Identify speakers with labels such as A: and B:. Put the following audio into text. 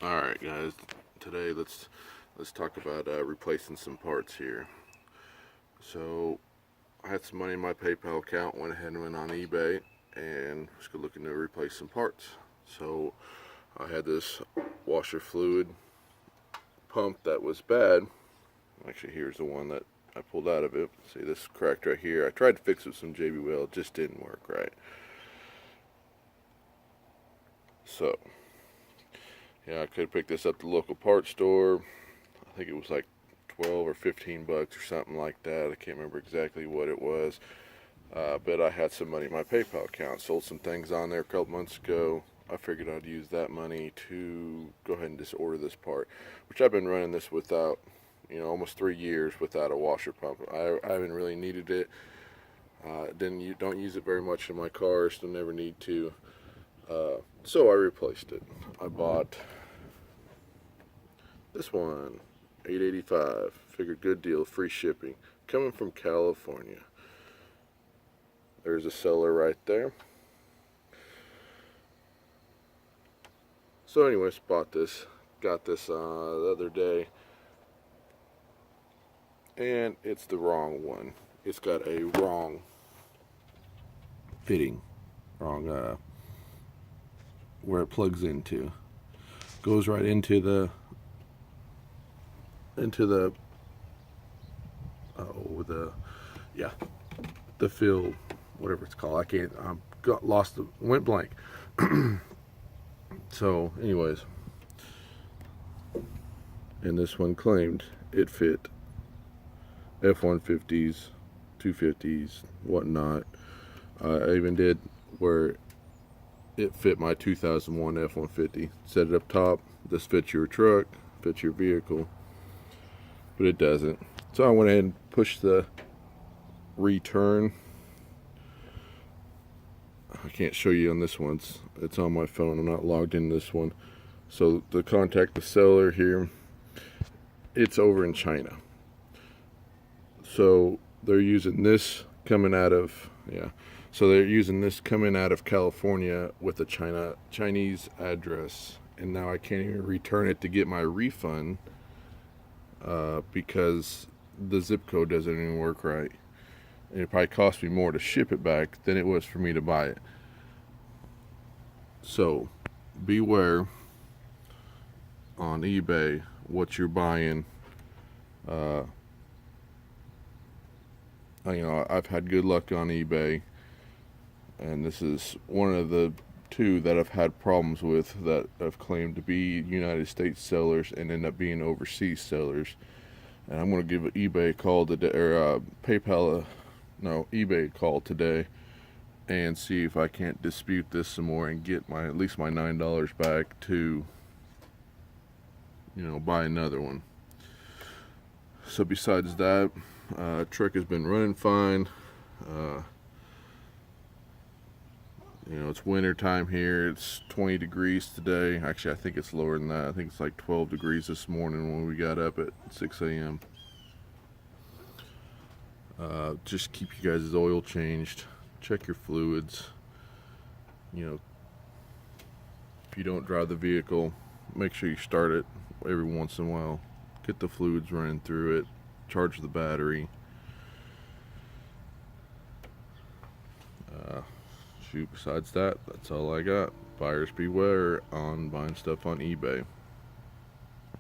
A: Alright guys, today let's talk about replacing some parts here. So I had some money in my PayPal account, went ahead and went on eBay and was looking to replace some parts. So I had this washer fluid pump that was bad. Actually, here's the one that I pulled out of it. See, this cracked right here. I tried to fix it with some JB Weld, it just didn't work right. So yeah, I could have picked this up at the local parts store. I think it was like 12 or 15 bucks or something like that. I can't remember exactly what it was. But I had some money in my PayPal account. Sold some things on there a couple months ago. I figured I'd use that money to go ahead and just order this part, which I've been running this without, almost 3 years without a washer pump. I haven't really needed it. Don't use it very much in my car, so never need to. So I replaced it. I bought this one, $8.85. Figured good deal, free shipping. Coming from California. There's a seller right there. So anyways, bought this. Got this the other day. And it's the wrong one. It's got a wrong fitting. Wrong where it plugs into. Goes right into the the fill, whatever it's called. Went blank. So anyways, and this one claimed it fit F150s, 250s, whatnot. I even did where it fit my 2001 F150. Set it up top. This fits your truck, fits your vehicle, but it doesn't. So I went ahead and pushed the return. I can't show you on this one. It's on my phone. I'm not logged in this one. So to contact the seller here, it's over in China. So they're using this coming out of California with a Chinese address, and now I can't even return it to get my refund because the zip code doesn't even work right. And it probably cost me more to ship it back than it was for me to buy it. So beware on eBay what you're buying. I've had good luck on eBay, and this is one of the two that I've had problems with that have claimed to be United States sellers and end up being overseas sellers. And I'm going to give eBay a call today, or eBay a call today, and see if I can't dispute this some more and get at least my $9 back to, buy another one. So besides that, truck has been running fine. It's winter time here. It's 20 degrees today. Actually, I think it's lower than that. I think it's like 12 degrees this morning when we got up at 6 a.m. Just keep you guys' oil changed. Check your fluids. If you don't drive the vehicle, make sure you start it every once in a while. Get the fluids running through it. Charge the battery. Besides that, that's all I got. Buyers beware on buying stuff on eBay.